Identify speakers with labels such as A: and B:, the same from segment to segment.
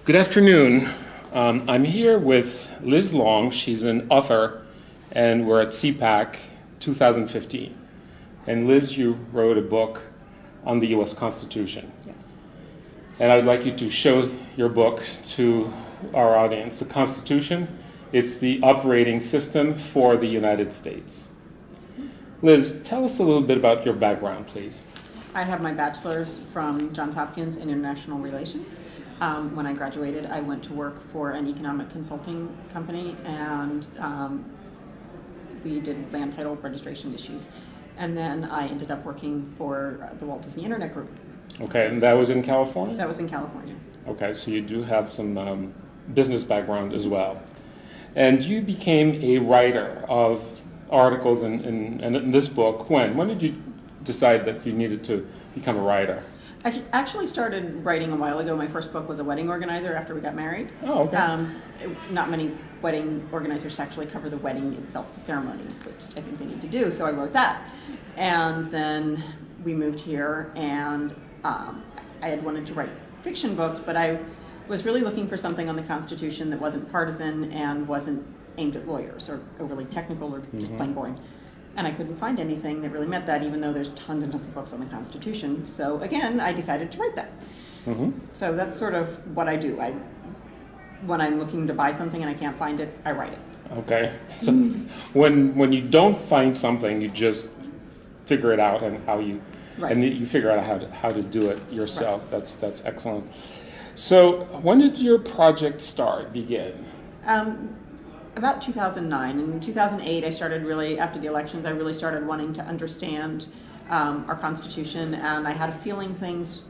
A: Good afternoon. I'm here with Liz Long. She's an author, and we're at CPAC 2015. And Liz, you wrote a book on the U.S. Constitution.
B: Yes.
A: And I'd like you to show your book to our audience. The Constitution, it's the operating system for the United States. Liz, tell us a little bit about your background, please.
B: I have my bachelor's from Johns Hopkins in International Relations. When I graduated, I went to work for an economic consulting company, and we did land title registration issues. And then I ended up working for the Walt Disney Internet Group.
A: Okay, and that was in California?
B: That was in California.
A: Okay, so you do have some business background as well. And you became a writer of articles in this book. When? When did you decide that you needed to become a writer?
B: I actually started writing a while ago. My first book was a wedding organizer after we got married.
A: Oh, okay.
B: Not many wedding organizers actually cover the wedding itself, the ceremony, which I think they need to do, so I wrote that. And then we moved here, and I had wanted to write fiction books, but I was really looking for something on the Constitution that wasn't partisan and wasn't aimed at lawyers or overly technical or just plain boring. And I couldn't find anything that really met that, even though there's tons and tons of books on the Constitution. So again, I decided to write that. So that's sort of what I do. When I'm looking to buy something and I can't find it, I write it.
A: Okay. So when you don't find something, you just figure it out and how you and you figure out how to do it yourself. Right. That's excellent. So when did your project begin?
B: About 2009. In 2008, I started after the elections, I really started wanting to understand our Constitution, and I had a feeling things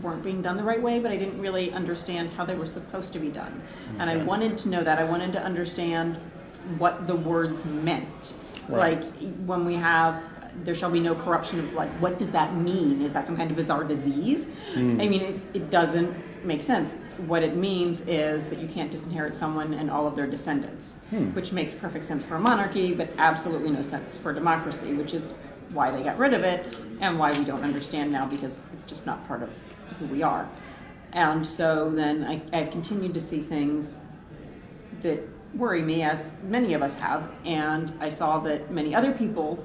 B: weren't being done the right way, but I didn't really understand how they were supposed to be done. Okay. And I wanted to know that. I wanted to understand what the words meant. Right. Like when we have, there shall be no corruption of blood, what does that mean? Is that some kind of bizarre disease? I mean, it doesn't make sense. What it means is that you can't disinherit someone and all of their descendants, which makes perfect sense for a monarchy, but absolutely no sense for democracy, which is why they got rid of it and why we don't understand now, because it's just not part of who we are. And so then I've continued to see things that worry me, as many of us have, and I saw that many other people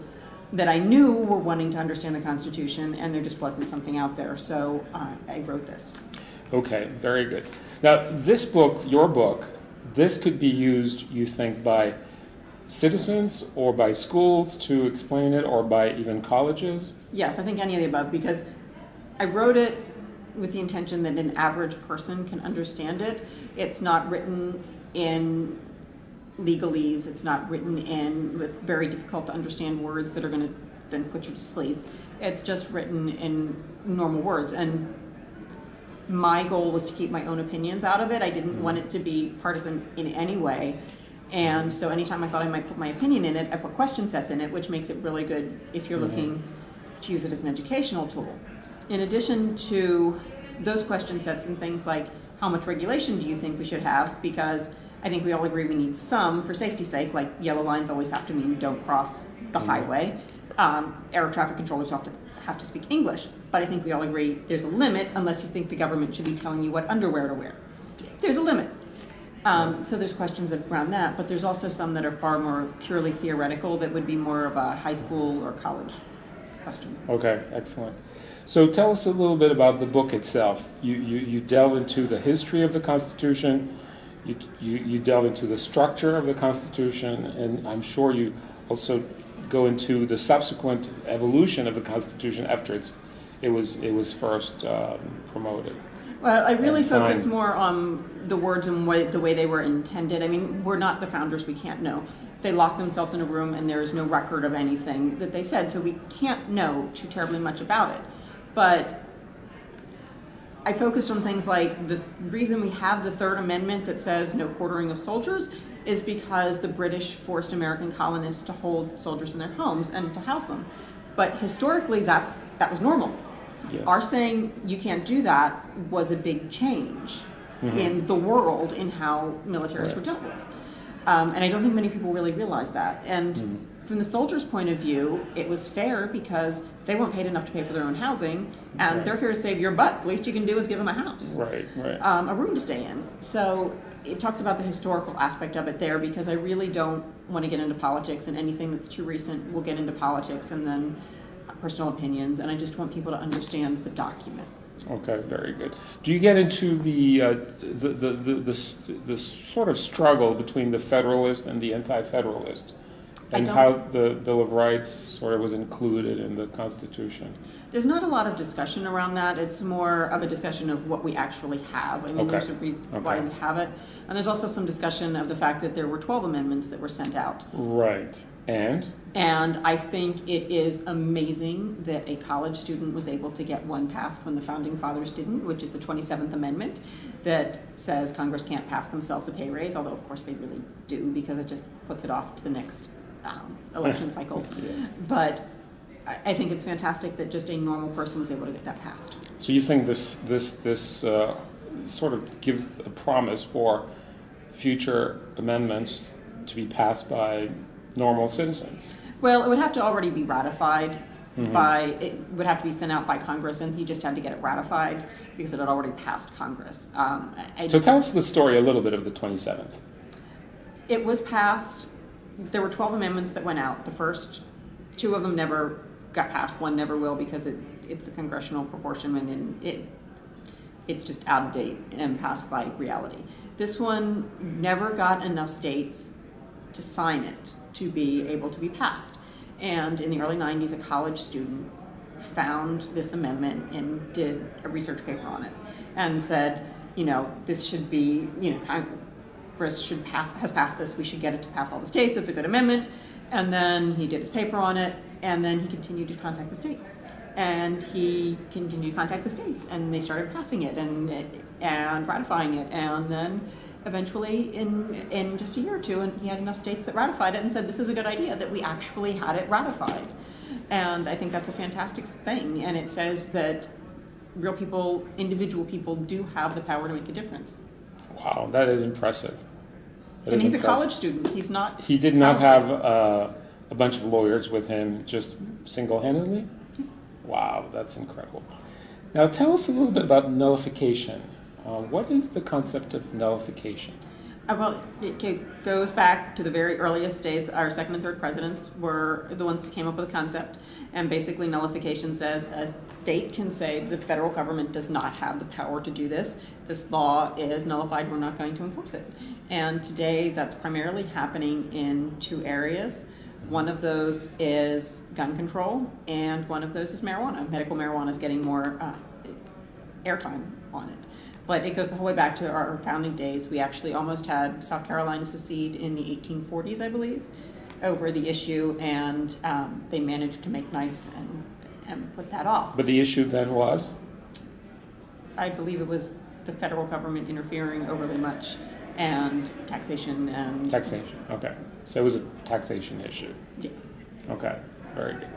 B: that I knew were wanting to understand the Constitution, and there just wasn't something out there, so I wrote this.
A: Okay, very good. Now, this book, your book, this could be used, you think, by citizens or by schools to explain it, or by even colleges?
B: Yes, I think any of the above, because I wrote it with the intention that an average person can understand it. It's not written in legalese, it's not written in with very difficult to understand words that are going to then put you to sleep. It's just written in normal words, and my goal was to keep my own opinions out of it. I didn't want it to be partisan in any way, and so anytime I thought I might put my opinion in it, I put question sets in it, which makes it really good if you're looking to use it as an educational tool. In addition to those question sets and things like, how much regulation do you think we should have? Because I think we all agree we need some for safety's sake, like yellow lines always have to mean don't cross the highway. Air traffic controllers have to speak English, but I think we all agree there's a limit unless you think the government should be telling you what underwear to wear. There's a limit. So there's questions around that, but there's also some that are far more purely theoretical that would be more of a high school or college question.
A: Okay, excellent. So tell us a little bit about the book itself. You delve into the history of the Constitution, you delve into the structure of the Constitution, and I'm sure you also go into the subsequent evolution of the Constitution after it was first promoted.
B: Well, I really focus more on the words and the way they were intended. I mean, we're not the founders, we can't know. They locked themselves in a room and there is no record of anything that they said, so we can't know too terribly much about it. But I focused on things like the reason we have the Third Amendment that says no quartering of soldiers is because the British forced American colonists to hold soldiers in their homes and to house them. But historically, that was normal. Yes. Our saying you can't do that was a big change in the world in how militaries were dealt with. And I don't think many people really realize that. And From the soldiers' point of view, it was fair because they weren't paid enough to pay for their own housing, and
A: Right.
B: they're here to save your butt. The least you can do is give them a house,
A: Right, right.
B: a room to stay in. So it talks about the historical aspect of it there, because I really don't want to get into politics, and anything that's too recent will get into politics and then personal opinions, and I just want people to understand the document.
A: Okay, very good. Do you get into the sort of struggle between the Federalist and the Anti-Federalist, and
B: don't.
A: how the Bill of Rights sort of was included in the Constitution?
B: There's not a lot of discussion around that. It's more of a discussion of what we actually have. I mean,
A: Okay.
B: there's a reason why we have it. And there's also some discussion of the fact that there were 12 amendments that were sent out.
A: Right. And
B: I think it is amazing that a college student was able to get one passed when the Founding Fathers didn't, which is the 27th Amendment that says Congress can't pass themselves a pay raise, although of course they really do, because it just puts it off to the next election cycle. But I think it's fantastic that just a normal person was able to get that passed.
A: so you think this sort of gives a promise for future amendments to be passed by normal citizens?
B: Well, it would have to already be ratified by, it would have to be sent out by Congress, and he just had to get it ratified because it had already passed Congress.
A: So tell us the story a little bit of the 27th.
B: It was passed, there were 12 amendments that went out. The first 2 of them never got passed, one never will, because it's the congressional apportionment, and it's just out of date and passed by reality. This one never got enough states to sign it to be able to be passed. And in the early 90s, a college student found this amendment and did a research paper on it and said, this should be, Congress has passed this, we should get it to pass all the states, it's a good amendment. And then he did his paper on it, and then he continued to contact the states. And he continued to contact the states, and they started passing it and ratifying it. And then eventually, in just a year or two, and he had enough states that ratified it and said, this is a good idea, that we actually had it ratified. And I think that's a fantastic thing. And it says that real people, individual people, do have the power to make a difference.
A: Wow, that is impressive.
B: And he's a college student. He's not.
A: He did not have a bunch of lawyers with him, just single-handedly? Wow, that's incredible. Now tell us a little bit about nullification. What is the concept of nullification?
B: Well, it goes back to the very earliest days. Our second and third presidents were the ones who came up with the concept. And basically nullification says a state can say the federal government does not have the power to do this. This law is nullified, we're not going to enforce it. And today that's primarily happening in 2 areas. One of those is gun control, and one of those is marijuana. Medical marijuana is getting more airtime on it. But it goes the whole way back to our founding days. We actually almost had South Carolina secede in the 1840s, I believe, over the issue, and they managed to make nice and put that off.
A: But the issue then was?
B: I believe it was the federal government interfering overly much, and taxation and...
A: Taxation, okay. So it was a taxation issue.
B: Yeah.
A: Okay, very good.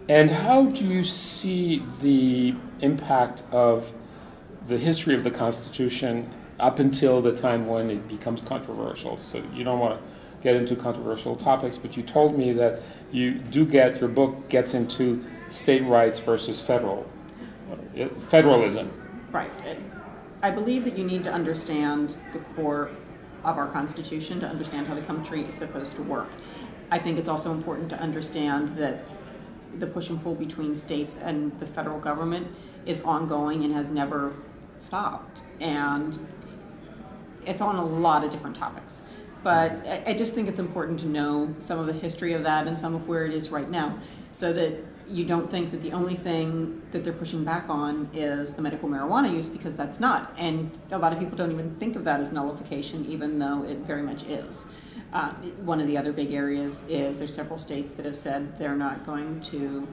A: And how do you see the impact of the history of the Constitution up until the time when it becomes controversial? So you don't want to get into controversial topics, but you told me that your book gets into state rights versus federalism.
B: Right. I believe that you need to understand the core of our Constitution to understand how the country is supposed to work. I think it's also important to understand that the push and pull between states and the federal government is ongoing and has never stopped. And it's on a lot of different topics. But I just think it's important to know some of the history of that and some of where it is right now, so that you don't think that the only thing that they're pushing back on is the medical marijuana use, because that's not. And a lot of people don't even think of that as nullification, even though it very much is. One of the other big areas is there's several states that have said they're not going to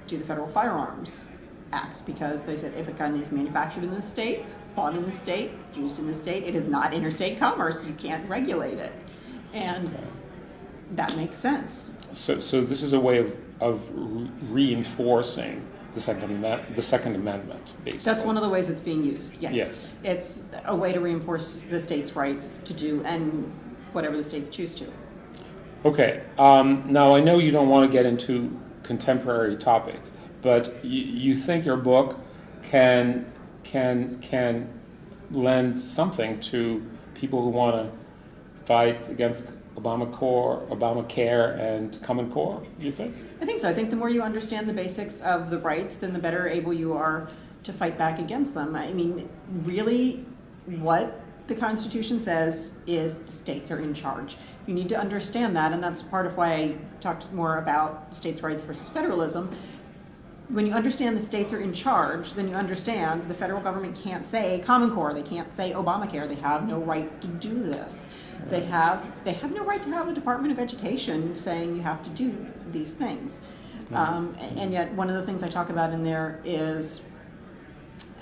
B: do the federal firearms acts, because they said if a gun is manufactured in the state, bought in the state, used in the state, it is not interstate commerce. You can't regulate it. And that makes sense.
A: So this is a way of reinforcing the Second Amendment, basically.
B: That's one of the ways it's being used, yes.
A: Yes.
B: It's a way to reinforce the state's rights to do and whatever the states choose to.
A: Okay. Now I know you don't want to get into contemporary topics, but you think your book can lend something to people who want to fight against Obamacare, and Common Core. You think?
B: I think so. I think the more you understand the basics of the rights, then the better able you are to fight back against them. I mean, really, what the Constitution says is the states are in charge. You need to understand that, and that's part of why I talked more about states' rights versus federalism. When you understand the states are in charge, then you understand the federal government can't say Common Core, they can't say Obamacare, they have no right to do this. They have no right to have a Department of Education saying you have to do these things. And yet one of the things I talk about in there is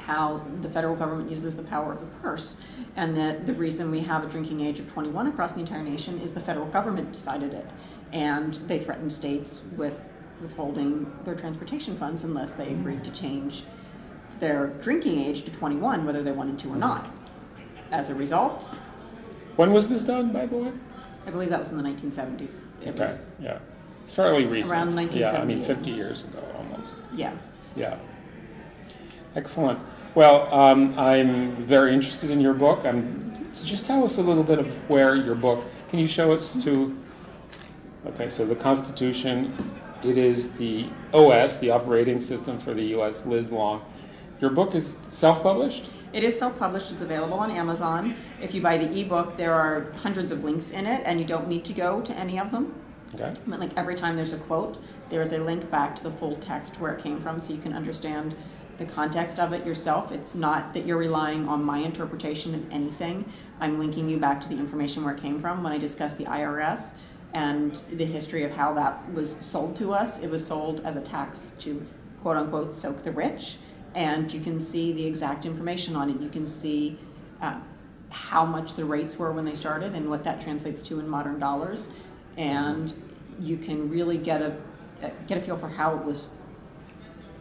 B: how the federal government uses the power of the purse, and that the reason we have a drinking age of 21 across the entire nation is the federal government decided it, and they threatened states with withholding their transportation funds unless they agreed to change their drinking age to 21, whether they wanted to or not. As a result,
A: when was this done, by the way?
B: I believe that was in the 1970s. It was
A: yeah, it's fairly recent.
B: around 1970.
A: Yeah, I mean 50 years ago almost.
B: Yeah.
A: Yeah. Excellent. Well, I'm very interested in your book. So just tell us a little bit of where your book. Can you show us to? Okay, so the Constitution. It is the OS, the operating system for the U.S. Liz Long. Your book is self-published?
B: It is self-published. It's available on Amazon. If you buy the ebook, there are hundreds of links in it, and you don't need to go to any of them.
A: Okay.
B: But like every time there's a quote, there is a link back to the full text where it came from, so you can understand the context of it yourself. It's not that you're relying on my interpretation of anything. I'm linking you back to the information where it came from. When I discuss the IRS and the history of how that was sold to us, it was sold as a tax to quote-unquote soak the rich, and you can see the exact information on it. You can see how much the rates were when they started and what that translates to in modern dollars, and you can really get a feel for how it was.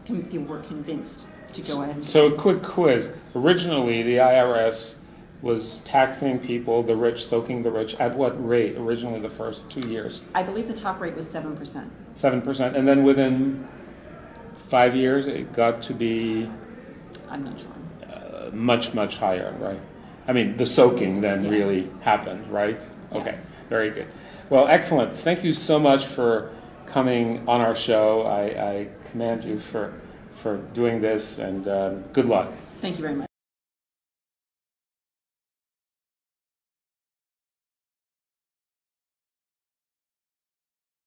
B: People were convinced to go ahead.
A: So a quick quiz. Originally, the IRS was taxing people, the rich, soaking the rich, at what rate originally the first 2 years?
B: I believe the top rate was 7%.
A: 7%. And then within 5 years, it got to be...
B: I'm not sure.
A: Much, much higher, right? I mean, the soaking then really happened, right?
B: Yeah.
A: Okay, very good. Well, excellent. Thank you so much for coming on our show. I commend you for doing this, and good luck.
B: Thank you very much.